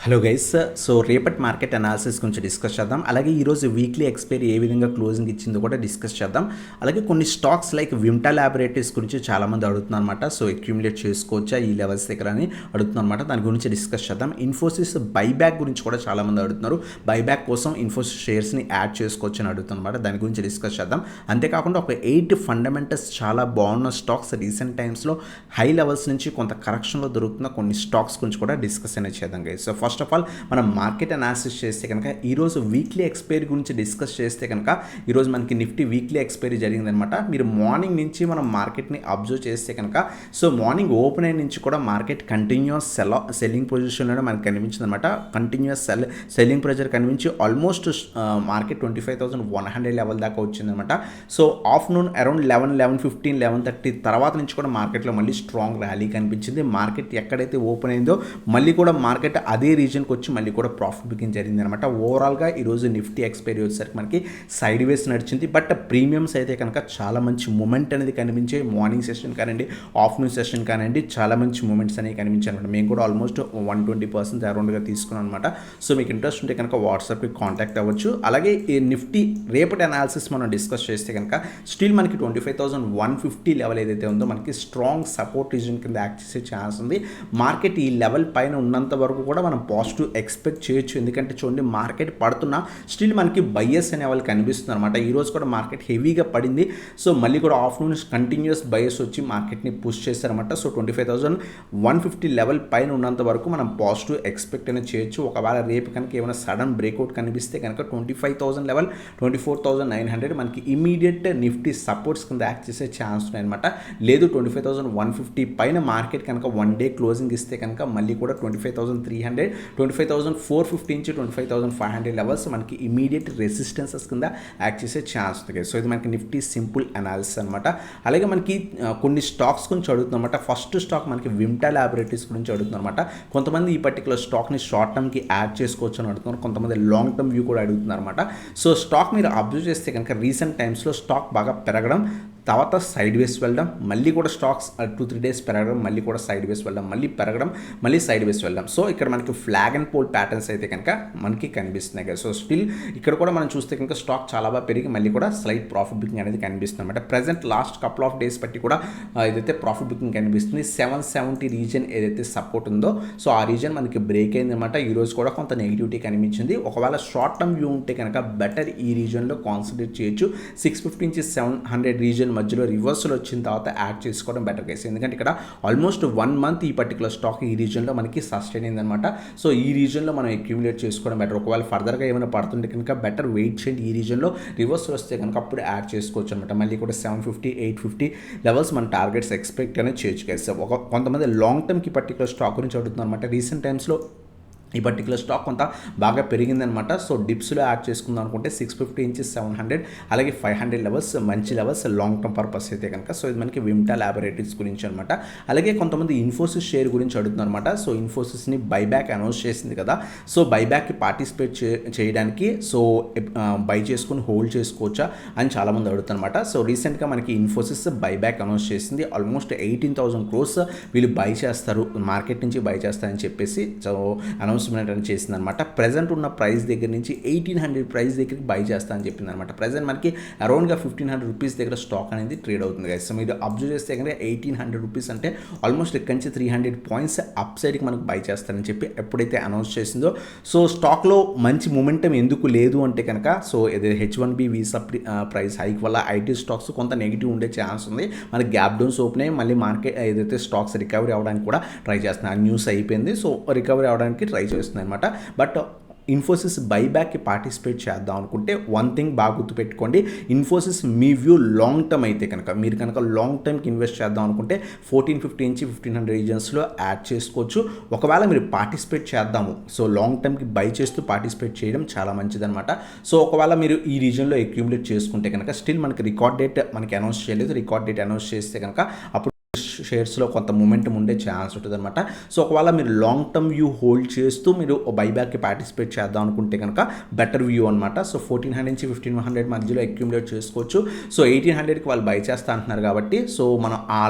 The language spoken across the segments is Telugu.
Hello guys. సో రేపటి మార్కెట్ అనాలిసిస్ గురించి డిస్కస్ చేద్దాం. అలాగే ఈరోజు వీక్లీ ఎక్స్పైరీ ఏ విధంగా క్లోజింగ్ ఇచ్చిందో కూడా డిస్కస్ చేద్దాం. అలాగే కొన్ని స్టాక్స్ లైక్ విమ్టా ల్యాబొరేటరీస్ గురించి చాలామంది అడుగుతున్నారు అనమాట. సో అక్యూములేట్ చేసుకోవచ్చా ఈ లెవెల్స్ దగ్గర అని అడుగుతున్నారు అనమాట. దాని గురించి డిస్కస్ చేద్దాం. ఇన్ఫోసిస్ బైబ్యాక్ గురించి కూడా చాలామంది అడుగుతున్నారు. బైబ్యాక్ కోసం ఇన్ఫోసిస్ షేర్స్ని యాడ్ చేసుకోవచ్చు అని అడుగుతున్నారు అనమాట. దాని గురించి డిస్కస్ చేద్దాం. అంతేకాకుండా ఒక 8 ఫండమెంటల్స్ చాలా బాగున్న స్టాక్స్ రీసెంట్ టైమ్స్లో హై లెవెల్స్ నుంచి కొంత కరెక్షన్లో దొరుకుతున్న కొన్ని స్టాక్స్ గురించి కూడా డిస్కస్ అనేది చేద్దాం guys. So first of all మనం మార్కెట్ అనాలిసిస్ చేస్తే కనుక ఈరోజు వీక్లీ ఎక్స్పైరీ గురించి డిస్కస్ చేస్తే కనుక ఈరోజు మనకి నిఫ్టీ వీక్లీ ఎక్స్పైరీ జరిగిందనమాట. మీరు మార్నింగ్ నుంచి మనం మార్కెట్ని అబ్జర్వ్ చేస్తే కనుక సో మార్నింగ్ ఓపెన్ అయిన నుంచి కూడా మార్కెట్ కంటిన్యూస్ సెల్లింగ్ పొజిషన్లోనే మనకు కనిపించింది అనమాట. కంటిన్యూస్ సెల్లింగ్ ప్రెజర్ కనిపించి ఆల్మోస్ట్ మార్కెట్ 25,100 లెవెల్ దాకా వచ్చిందనమాట. సో ఆఫ్టర్నూన్ అరౌండ్ 11:15 11:30 తర్వాత నుంచి కూడా మార్కెట్లో మళ్ళీ స్ట్రాంగ్ ర్యాలీ కనిపించింది. మార్కెట్ ఎక్కడైతే ఓపెన్ అయిందో మళ్ళీ కూడా మార్కెట్ అదే రీజన్కి వచ్చి మళ్ళీ కూడా ప్రాఫిట్ బుకింగ్ జరిగింది అనమాట. ఓవరాల్గా ఈరోజు నిఫ్టీ ఎక్స్పైరీ వచ్చేసరికి మనకి సైడ్ వేస్ నడిచింది. బట్ ప్రీమియమ్స్ అయితే కనుక చాలా మంచి మూమెంట్ అనేది కనిపించే. మార్నింగ్ సెషన్ కానివ్వండి, ఆఫ్టర్నూన్ సెషన్ కానివ్వండి, చాలా మంచి మూమెంట్స్ అనేవి కనిపించాయి అనమాట. మేము కూడా ఆల్మోస్ట్ 120% అరౌండ్గా తీసుకున్నాం అనమాట. సో మీకు ఇంట్రెస్ట్ ఉంటే కనుక వాట్సాప్కి కాంటాక్ట్ అవ్వచ్చు. అలాగే ఈ నిఫ్టీ రేపటి అనాలిసిస్ మనం డిస్కస్ చేస్తే కనుక స్టిల్ మనకి 25,150 లెవెల్ ఏదైతే ఉందో మనకి స్ట్రాంగ్ సపోర్ట్ రీజన్ కింద యాక్ట్ చేసే ఛాన్స్ ఉంది. మార్కెట్ ఈ లెవెల్ పైన ఉన్నంత వరకు కూడా మనం పాజిటివ్ ఎక్స్పెక్ట్ చేయొచ్చు. ఎందుకంటే చూడండి మార్కెట్ పడుతున్నా స్టిల్ మనకి బయస్ అనే వాళ్ళు కనిపిస్తుంది అనమాట. ఈరోజు కూడా మార్కెట్ హెవీగా పడింది. సో మళ్ళీ కూడా ఆఫ్టర్నూన్ కంటిన్యూస్ బయస్ వచ్చి మార్కెట్ని పుష్ చేస్తారనమాట. సో 25,150 లెవెల్ పైన ఉన్నంత వరకు మనం పాజిటివ్ ఎక్స్పెక్ట్ అనేది చేయొచ్చు. ఒకవేళ రేపు కనుక ఏమైనా సడన్ బ్రేక్అవుట్ కనిపిస్తే కనుక 25,000 లెవెల్ 24,900 మనకి ఇమీడియట్ నిఫ్టీ సపోర్ట్స్ కింద యాక్ట్ చేసే ఛాన్స్ ఉన్నాయన్నమాట. లేదు 25,150 పైన మార్కెట్ కనుక వన్ డే క్లోజింగ్ ఇస్తే కనుక మళ్ళీ కూడా 25,300 25,450 నుంచి 25,500 లెవెల్స్ మనకి ఇమీడియట్ రెసిస్టెన్సెస్ కింద యాక్ట్ చేసే ఛాన్స్ ఉంది. సో ఇది మనకి నిఫ్టీ సింపుల్ అనాలిసిస్ అనమాట. అలాగే మనకి కొన్ని స్టాక్స్ గురించి అడుగుతుందన్నమాట. ఫస్ట్ స్టాక్ మనకి విమ్టా ల్యాబొరేటరీస్ గురించి అడుగుతుందన్నమాట. కొంతమంది ఈ పర్టికులర్ స్టాక్ని షార్ట్ టర్మ్కి యాడ్ చేసుకోవచ్చు అని అడుగుతున్నారు. కొంతమంది లాంగ్ టర్మ్ వ్యూ కూడా అడుగుతున్నారు అనమాట. సో స్టాక్ మీరు అబ్జర్వ్ చేస్తే కనుక రీసెంట్ టైమ్స్లో స్టాక్ బాగా పెరగడం, తర్వాత సైడ్ వేస్ వెళ్ళడం, మళ్ళీ కూడా స్టాక్స్ 2-3 డేస్ పెరగడం, మళ్ళీ కూడా సైడ్ వేస్ వెళ్ళడం, మళ్ళీ పెరగడం, మళ్ళీ సైడ్ వేస్ వెళ్ళడం. సో ఇక్కడ మనకి ఫ్లాగ్ అండ్ పోల్ ప్యాటర్న్స్ అయితే కనుక మనకి కనిపిస్తున్నాయి కదా. సో స్టిల్ ఇక్కడ కూడా మనం చూస్తే కనుక స్టాక్ చాలా బాగా పెరిగి మళ్ళీ కూడా స్లైట్ ప్రాఫిట్ బుకింగ్ అనేది కనిపిస్తుంది అనమాట. Present last couple of days బట్టి కూడా ఏదైతే ప్రాఫిట్ బుకింగ్ కనిపిస్తుంది 770 రీజన్ ఏదైతే సపోర్ట్ ఉందో సో ఆ రీజన్ మనకి బ్రేక్ అయింది అనమాట. ఈరోజు కూడా కొంత నెగిటివిటీ కనిపించింది. ఒకవేళ షార్ట్ టర్మ్ వ్యూ ఉంటే కనుక బెటర్ ఈ రీజన్లో కాన్సన్ట్రేట్ చేయొచ్చు. 650 నుంచి 700 రీజన్ మధ్యలో రివర్సల్ వచ్చిన తర్వాత యాడ్ చేసుకోవడం బెటర్ కేసు. ఎందుకంటే ఇక్కడ ఆల్మోస్ట్ 1 మంత్ ఈ పర్టికులర్ స్టాక్ ఈ రీజన్లో మనకి సస్టైన్ అయిందనమాట. సో ఈ రీజన్లో మనం అక్యూములేట్ చేసుకోవడం బెటర్. ఒకవేళ ఫర్దర్గా ఏమైనా పడుతుంటే కనుక బెటర్ వెయిట్ చేయండి. ఈ రీజన్లో రివర్సల్ వస్తే కనుక అప్పుడు యాడ్ చేసుకోవచ్చు అనమాట. మళ్ళీ కూడా 750 850 లెవెల్స్ మన టార్గెట్స్ ఎక్స్పెక్ట్ అనేది చేయొచ్చు కేసు. కొంతమంది లాంగ్ టర్మ్కి పర్టికులర్ స్టాక్ గురించి అడుగుతున్నారు అనమాట. రీసెంట్ టైమ్స్లో ఈ పర్టికులర్ స్టాక్ కొంత బాగా పెరిగిందనమాట. సో డిప్స్లో యాడ్ చేసుకుందాం అనుకుంటే 650 నుంచి 700 అలాగే 500 లెవెల్స్ మంచి లెవెల్స్ లాంగ్ టర్మ్ పర్పస్ అయితే కనుక. సో ఇది మనకి విమ్టా ల్యాబొరేటరీస్ గురించి అనమాట. అలాగే కొంతమంది ఇన్ఫోసిస్ షేర్ గురించి అడుగుతున్నారు అనమాట. సో ఇన్ఫోసిస్ని బైబ్యాక్ అనౌన్స్ చేసింది కదా. సో బైబ్యాక్కి పార్టిసిపేట్ చేయడానికి సో బై చేసుకుని హోల్డ్ చేసుకోవచ్చా అని చాలామంది అడుగుతారనమాట. సో రీసెంట్గా మనకి ఇన్ఫోసిస్ బైబ్యాక్ అనౌన్స్ చేసింది. ఆల్మోస్ట్ 18,000 crores వీళ్ళు బై చేస్తారు, మార్కెట్ నుంచి బై చేస్తారని చెప్పేసి సో అనౌన్స్మెంట్ అని చేసిందనమాట. ప్రజెంట్ ఉన్న ప్రైస్ దగ్గర నుంచి 1,800 ప్రైస్ దగ్గరికి బై చేస్తా అని చెప్పింది అనమాట. ప్రజెంట్ మనకి అరౌండ్గా 1,500 రూపీస్ దగ్గర స్టాక్ అనేది ట్రేడ్ అవుతుంది గైస్. సో మీరు అబ్జర్వ్ చేస్తే కనుక 1,800 రూపీస్ అంటే ఆల్మోస్ట్ ఇక్కడి నుంచి 300 పాయింట్స్ అప్ సైడ్కి మనకు బై చేస్తారని చెప్పి ఎప్పుడైతే అనౌన్స్ చేసిందో సో స్టాక్లో మంచి మూమెంటం ఎందుకు లేదు అంటే కనుక సో ఇది H1B వీసా ప్రైస్ హైక్ వల్ల ఐటీ స్టాక్స్ కొంత నెగిటివ్ ఉండే ఛాన్స్ ఉంది. మనకి గ్యాప్ డౌన్స్ ఓపెన్ అయ్యి మళ్ళీ మార్కెట్ ఏదైతే స్టాక్స్ రికవరీ అవ్వడానికి కూడా ట్రై చేస్తున్నాయి. న్యూస్ అయిపోయింది. సో రికవరీ అవ్వడానికి ట్రై చేస్తుంది అనమాట. బట్ ఇన్ఫోసిస్ బైబ్యాక్కి పార్టిసిపేట్ చేద్దాం అనుకుంటే వన్ థింగ్ బాగా గుర్తుపెట్టుకోండి. ఇన్ఫోసిస్ మీ వ్యూ లాంగ్ టర్మ్ అయితే కనుక మీరు కనుక లాంగ్ టర్మ్కి ఇన్వెస్ట్ చేద్దాం అనుకుంటే 1450 నుంచి 1,500 రీజన్స్లో యాడ్ చేసుకోవచ్చు. ఒకవేళ మీరు పార్టిసిపేట్ చేద్దాము సో లాంగ్ టర్మ్కి బై చేస్తూ పార్టిసిపేట్ చేయడం చాలా మంచిదన్నమాట. సో ఒకవేళ మీరు ఈ రీజన్లో అక్యూములేట్ చేసుకుంటే కనుక స్టిల్ మనకి రికార్డ్ డేట్ మనకి అనౌన్స్ చేయలేదు. రికార్డ్ డేట్ అనౌన్స్ చేస్తే కనుక అప్పుడు షేర్స్లో కొంత మొమెంటం ఉండే ఛాన్స్ ఉంటుంది అనమాట. సో ఒకవేళ మీరు లాంగ్ టర్మ్ వ్యూ హోల్డ్ చేస్తూ మీరు బైబ్యాక్కి పార్టిసిపేట్ చేద్దాం అనుకుంటే కనుక బెటర్ వ్యూ అనమాట. సో 1400 నుంచి 1500 మధ్యలో అక్యుములేట్ చేసుకోవచ్చు. సో 1800కి వాళ్ళు బై చేస్తా అంటున్నారు కాబట్టి సో మనం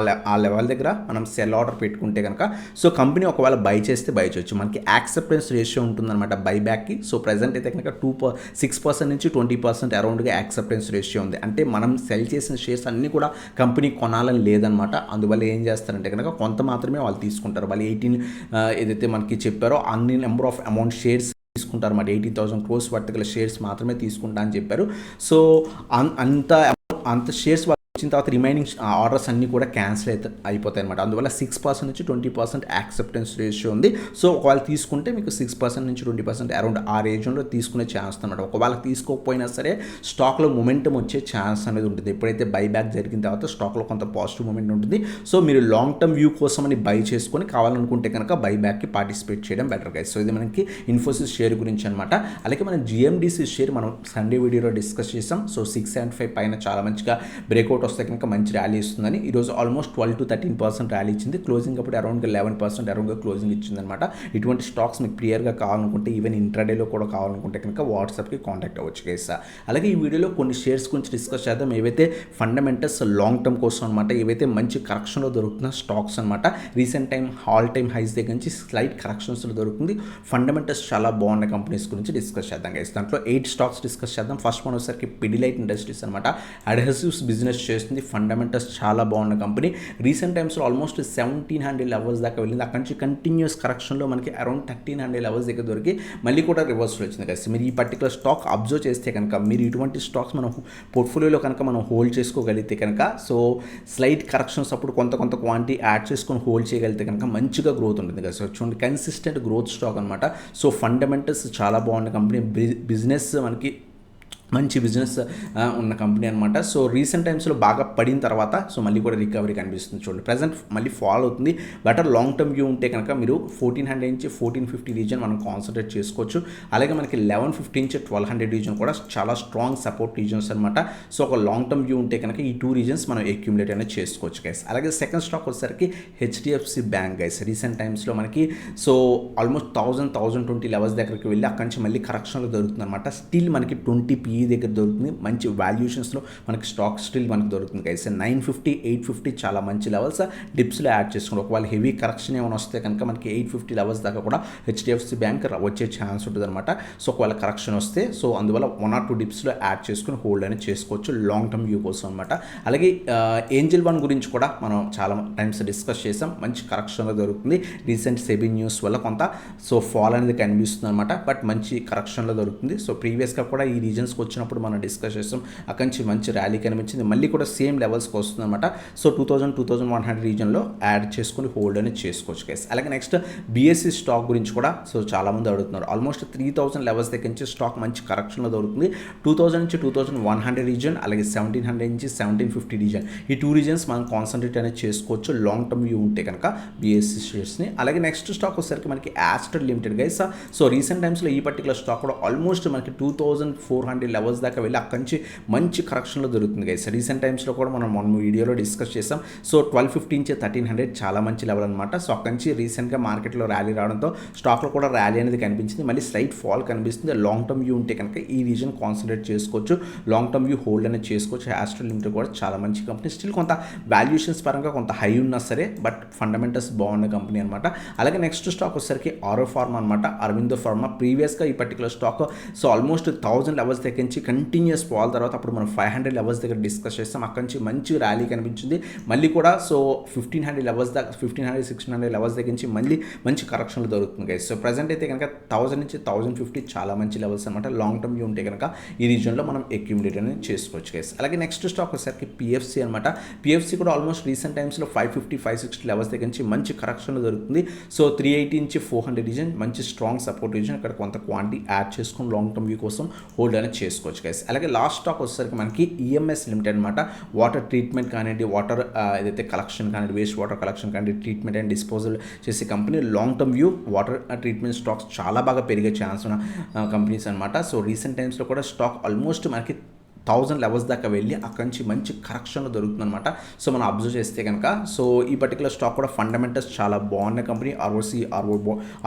ఆ లెవెల్ దగ్గర మనం సెల్ ఆర్డర్ పెట్టుకుంటే కనుక సో కంపెనీ ఒకవేళ బై చేస్తే బై చేయొచ్చు. మనకి యాక్సెప్టెన్స్ రేషియో ఉంటుందన్నమాట బైబ్యాక్కి. సో ప్రజెంట్ అయితే కనుక 6% నుంచి 20% అరౌండ్గా యాక్సెప్టెన్స్ రేషియో ఉంది. అంటే మనం సెల్ చేసిన షేర్స్ అన్నీ కూడా కంపెనీ కొనాలని లేదనమాట. అందువల్ల ఏం చేస్తారంటే కనుక కొంత మాత్రమే వాళ్ళు తీసుకుంటారు. వాళ్ళు 18 ఏదైతే మనకి చెప్పారో అన్ని నెంబర్ ఆఫ్ అమౌంట్ షేర్స్ తీసుకుంటారు అన్నమాట. 18,000 crores వర్త్ షేర్స్ మాత్రమే తీసుకుంటా అని చెప్పారు. సో అంత షేర్స్ వచ్చిన తర్వాత రిమైనింగ్ ఆర్డర్స్ అన్నీ కూడా క్యాన్సిల్ అయిపోతాయి అనమాట. అందువల్ల 6% నుంచి 20% యాక్సెప్టెన్స్ రేషియో ఉంది. సో ఒకవేళ తీసుకుంటే మీకు 6% నుంచి 20% అరౌండ్ ఆ రేంజ్లో తీసుకునే ఛాన్స్ అనమాట. ఒకవేళ తీసుకోకపోయినా సరే స్టాక్లో మొమెంటం వచ్చే ఛాన్స్ అనేది ఉంటుంది. ఎప్పుడైతే బైబ్యాక్ జరిగిన తర్వాత స్టాక్లో కొంత పాజిటివ్ మూమెంట్ ఉంటుంది. సో మీరు లాంగ్ టర్మ్ వ్యూ కోసం అని బై చేసుకొని కావాలనుకుంటే కనుక బైబ్యాక్కి పార్టిసిపేట్ చేయడం బెటర్ గైస్. సో ఇది మనకి ఇన్ఫోసిస్ షేర్ గురించి అనమాట. అలాగే మనం జిఎండిసి షేర్ మనం సండే వీడియోలో డిస్కస్ చేసాం. సో 675 పైన చాలా మంచిగా బ్రేక్అవుట్ వస్తే కనుక మంచి ర్యాలీ ఇస్తుందని. ఈరోజు ఆల్మోస్ట్ 12 to 13% ర్యాలీ ఇచ్చింది. క్లోజింగ్ అప్పుడు అరౌండ్గా 11% అరౌండ్గా క్లోజింగ్ ఇచ్చిందనమాట. ఇటువంటి స్టాక్స్ మీకు క్లియర్గా కావాలనుకుంటే ఈవెన్ ఇంట్రాడేలో కూడా కావాలనుకుంటే కనుక వాట్సాప్కి కాంటాక్ట్ అవ్వచ్చు గైస్. అలాగే ఈ వీడియోలో కొన్ని షేర్స్ గురించి డిస్కస్ చేద్దాం. ఏవైతే ఫండమెంటల్స్ లాంగ్ టర్మ్ కోసం అనమాట, ఏవైతే మంచి కరెక్షన్లో దొరుకుతున్న స్టాక్స్ అనమాట. Recent time all time highs దగ్గర నుంచి స్లైట్ కరెక్షన్స్లో దొరుకుతుంది. ఫండమెంటల్స్ చాలా బాగున్న కంపెనీస్ గురించి డిస్కస్ చేద్దాం గైస్. దాంట్లో 8 స్టాక్స్ డిస్కస్ చేద్దాం. ఫస్ట్ వన్ వచ్చేసరికి పిడిలైట్ ఇండస్ట్రీస్ అనమాట. అడ్హెసివ్స్ బిజినెస్ చేస్తుంది. ఫండమెంటల్స్ చాలా బాగున్న కంపెనీ. రీసెంట్ టైమ్స్లో ఆల్మోస్ట్ 1700 లెవెల్స్ దాకా వెళ్ళింది. అక్కడి నుంచి కంటిన్యూస్ కరెక్షన్లో మనకి అరౌండ్ 1300 లెవెల్స్ దగ్గర దొరికి మళ్ళీ కూడా రివర్స్లో వచ్చింది కదా. మీరు ఈ పర్టికులర్ స్టాక్ అబ్జర్వ్ చేస్తే కనుక మీరు ఇటువంటి స్టాక్స్ మనం పోర్ట్ఫోలియోలో కనుక మనం హోల్డ్ చేసుకోగలిగితే కనుక సో స్లైట్ కరెక్షన్స్ అప్పుడు కొంత క్వాంటిటీ యాడ్ చేసుకొని హోల్డ్ చేయగలిగితే కనుక మంచిగా గ్రోత్ ఉంటుంది కదా. సో చూడండి కన్సిస్టెంట్ గ్రోత్ స్టాక్ అనమాట. సో ఫండమెంటల్స్ చాలా బాగున్న కంపెనీ. బిజినెస్ మనకి మంచి బిజినెస్ ఉన్న కంపెనీ అనమాట. సో రీసెంట్ టైమ్స్లో బాగా పడిన తర్వాత సో మళ్ళీ కూడా రికవరీ కనిపిస్తుంది. చూడండి ప్రజెంట్ మళ్ళీ ఫాల్ అవుతుంది. బెటర్ లాంగ్ టర్మ్ వ్యూ ఉంటే కనుక మీరు 1400 నుంచి 1450 రీజన్ మనం కాన్సన్ట్రేట్ చేసుకోవచ్చు. అలాగే మనకి 1150 నుంచి 1200 రీజన్ కూడా చాలా స్ట్రాంగ్ సపోర్ట్ రీజన్స్ అనమాట. సో ఒక లాంగ్ టర్మ్ వ్యూ ఉంటే కనుక ఈ 2 రీజన్స్ మనం అక్యుములేట్ అనేది చేసుకోవచ్చు గైస్. అలాగే సెకండ్ స్టాక్ వచ్చేసరికి హెచ్డిఎఫ్సి బ్యాంక్ గైస్. రీసెంట్ టైమ్స్లో మనకి సో ఆల్మోస్ట్ 1020 లెవెల్స్ దగ్గరికి వెళ్ళి అక్కడి నుంచి మళ్ళీ కరెక్షన్లో దొరుకుతుంది అనమాట. స్టిల్ మనకి 20 PE దగ్గర దొరుకుతుంది. మంచి వాల్యుయేషన్స్లో మనకి స్టాక్ స్టిల్ మనకు దొరుకుతుంది గైస్. 950 850 చాలా మంచి లెవెల్స్ డిప్స్లో యాడ్ చేసుకుని ఒకవేళ హెవీ కరెక్షన్ ఏమైనా వస్తే కనుక మనకి 850 లెవెల్స్ దాకా కూడా హెచ్డిఎఫ్సి బ్యాంక్ వచ్చే ఛాన్స్ ఉంటుంది అనమాట. సో ఒకవేళ కరెక్షన్ వస్తే సో అందువల్ల 1 or 2 డిప్స్లో యాడ్ చేసుకుని హోల్డ్ అనేది చేసుకోవచ్చు లాంగ్ టర్మ్ వ్యూ కోసం అనమాట. అలాగే ఏంజల్ వన్ గురించి కూడా మనం చాలా టైమ్స్ డిస్కస్ చేసాం. మంచి కరెక్షన్లో దొరుకుతుంది. రీసెంట్ సెబీ న్యూస్ వల్ల కొంత సో ఫాల్ అనేది కనిపిస్తుంది అనమాట. బట్ మంచి కరెక్షన్లో దొరుకుతుంది. సో ప్రీవియస్గా కూడా ఈ రీజన్స్కి వచ్చినప్పుడు మనం డిస్కస్ చేస్తాం. అక్కడి నుంచి మంచి ర్యాలీ కనిపించింది. మళ్ళీ కూడా సేమ్ లెవెల్స్కి వస్తుంది అనమాట. సో 2100 రీజన్లో యాడ్ చేసుకుని హోల్డ్ అనేది చేసుకోవచ్చు గైస్. అలాగే నెక్స్ట్ బిఎస్సి స్టాక్ గురించి కూడా సో చాలామంది అడుగుతున్నారు. ఆల్మోస్ట్ 3000 లెవెల్స్ దగ్గర నుంచి స్టాక్ మంచి కరెక్షన్లో దొరుకుతుంది. 2000 నుంచి 2100 రీజన్ అలాగే 1700 నుంచి 1750 రీజన్ ఈ 2 రీజన్స్ మనం కాన్సన్ట్రేట్ అనేది చేసుకోవచ్చు లాంగ్ టర్మ్ వ్యూ ఉంటే కనుక బిఎస్సి షేర్స్ని. అలాగే నెక్స్ట్ స్టాక్ వచ్చేసరికి మనకి aster limited guys. So recent టైమ్స్లో ఈ పర్టికులర్ స్టాక్ కూడా ఆల్మోస్ట్ మనకి 2400 లెవెల్స్ దాకా వెళ్ళి అక్కడి నుంచి మంచి కరెక్షన్లో దొరుకుతుంది గైస్. రీసెంట్ టైమ్స్లో కూడా మనం వీడియోలో డిస్కస్ చేసాం. సో 1250 నుంచి 1300 చాలా మంచి లెవెల్ అనమాట. సో అక్కడి నుంచి రీసెంట్గా మార్కెట్లో ర్యాలీ రావడంతో స్టాక్లో కూడా ర్యాలీ అనేది కనిపించింది. మళ్ళీ స్లైట్ ఫాల్ కనిపిస్తుంది. లాంగ్ టర్మ్ వ్యూ ఉంటే కనుక ఈ రీజన్ కాన్సన్ట్రేట్ చేసుకోవచ్చు. లాంగ్ టర్మ్ వ్యూ హోల్డ్ అనేది చేసుకోవచ్చు. యాస్టర్ లిమిటెడ్ కూడా చాలా మంచి కంపెనీ. స్టిల్ కొంత వాల్యుయేషన్స్ పరంగా కొంత హై ఉన్నా సరే బట్ ఫండమెంటల్స్ బాగున్న కంపెనీ అనమాట. అలాగే నెక్స్ట్ స్టాక్ వచ్చేసరికి ఆరో ఫార్మా అనమాట. అరవిందో ఫార్మా. ప్రీవియస్గా ఈ particular stock so almost 1000 levels దగ్గర నుంచి కంటిన్యూస్ ఫాల్ తర్వాత అప్పుడు మనం 500 లెవెల్స్ దగ్గర డిస్కస్ చేస్తాం. అక్కడి నుంచి మంచి ర్యాలీ కనిపించింది. మళ్ళీ కూడా సో 1500 లెవెల్స్ దాకా 1500 1600 లెవెల్స్ దగ్గర నుంచి మళ్ళీ మంచి కరెక్షన్లు దొరుకుతుంది గైస్. సో ప్రజెంట్ అయితే కనుక 1000 నుంచి 1050 చాలా మంచి లెవెల్స్ అనమాట. లాంగ్ టర్మ్ వ్యూ ఉంటే కనుక ఈ రీజన్లో మనం అక్యుములేట్ అనేది చేసుకోవచ్చు గైస్. అలాగే నెక్స్ట్ స్టాక్ వచ్చేసరికి పిఎఫ్సి అనమాట. పిఎఫ్సి కూడా ఆల్మోస్ట్ రీసెంట్ టైమ్స్లో 550 560 లెవెల్స్ దగ్గర నుంచి మంచి కరెక్షన్లు దొరుకుతుంది. సో 380 నుంచి 400 రీజన్ మంచి స్ట్రాంగ్ సపోర్ట్ రీజన్. ఇక్కడ కొంత క్వాంటిటీ యాడ్ చేసుకుని లాంగ్ టర్మ్ వ్యూ కోసం హోల్డ్ అనేది చేసుకోవచ్చు గైస్. అలాగే లాస్ట్ స్టాక్ వచ్చేసరికి మనకి ఈఎంఎస్ లిమిటెడ్ అనమాట. వాటర్ ట్రీట్మెంట్ కానివ్వండి, వాటర్ ఏదైతే కలెక్షన్ కానివ్వండి, వేస్ట్ వాటర్ కలెక్షన్ కానీ ట్రీట్మెంట్ అండ్ డిస్పోజల్ చేసే company. Long term view water treatment stocks చాలా బాగా పెరిగే ఛాన్స్ ఉన్న కంపెనీస్ అనమాట. సో రీసెంట్ టైమ్స్లో కూడా స్టాక్ ఆల్మోస్ట్ మనకి 1000 లెవెల్స్ దాకా వెళ్ళి అక్కడి నుంచి మంచి కరెక్షన్లో దొరుకుతుందన్నమాట. సో మనం అబ్జర్వ్ చేస్తే కనుక సో ఈ పర్టికులర్ స్టాక్ కూడా ఫండమెంటల్స్ చాలా బాగున్న కంపెనీ.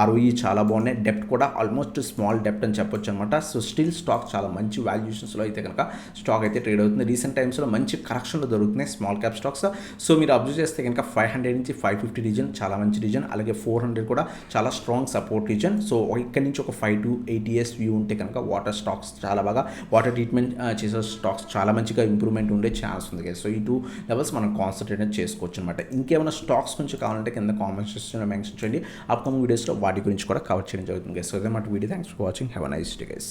ఆర్ఓఈ చాలా బాగున్నాయి. డెప్ట్ కూడా ఆల్మోస్ట్ స్మాల్ డెప్ట్ అని చెప్పొచ్చు అనమాట. సో స్టిల్ స్టాక్ చాలా మంచి వాల్యుయేషన్స్లో అయితే కనుక స్టాక్ అయితే ట్రేడ్ అవుతుంది. రీసెంట్ టైమ్స్లో మంచి కరెక్షన్లో దొరుకుతున్నాయి స్మాల్ క్యాప్ స్టాక్స్. సో మీరు అబ్జర్వ్ చేస్తే కనుక 500 నుంచి 550 రీజన్ చాలా మంచి రీజన్, అలాగే 400 కూడా చాలా స్ట్రాంగ్ సపోర్ట్ రీజన్. సో ఇక్కడ నుంచి ఒక 5 to 8 years వ్యూ ఉంటే కనుక వాటర్ స్టాక్స్ చాలా బాగా వాటర్ ట్రీట్మెంట్ చేసే స్టాక్స్ చాలా మంచిగా ఇంప్రూవ్మెంట్ ఉండే ఛాన్స్ ఉంది. సో ఈ 2 లెవెల్స్ మనం కాన్సన్ట్రేట్ చేసుకోవచ్చు అనమాట. ఇంకేమైనా స్టాక్స్ గురించి కావాలంటే కింద కామెంట్స్ సెక్షన్లో మెన్షన్ చేయండి. అప్కమింగ్ వీడియోస్లో వాటి గురించి కూడా కవర్ చేయడం జరుగుతుంది. సో అదే మాట video. Thanks for watching. Have a nice day guys.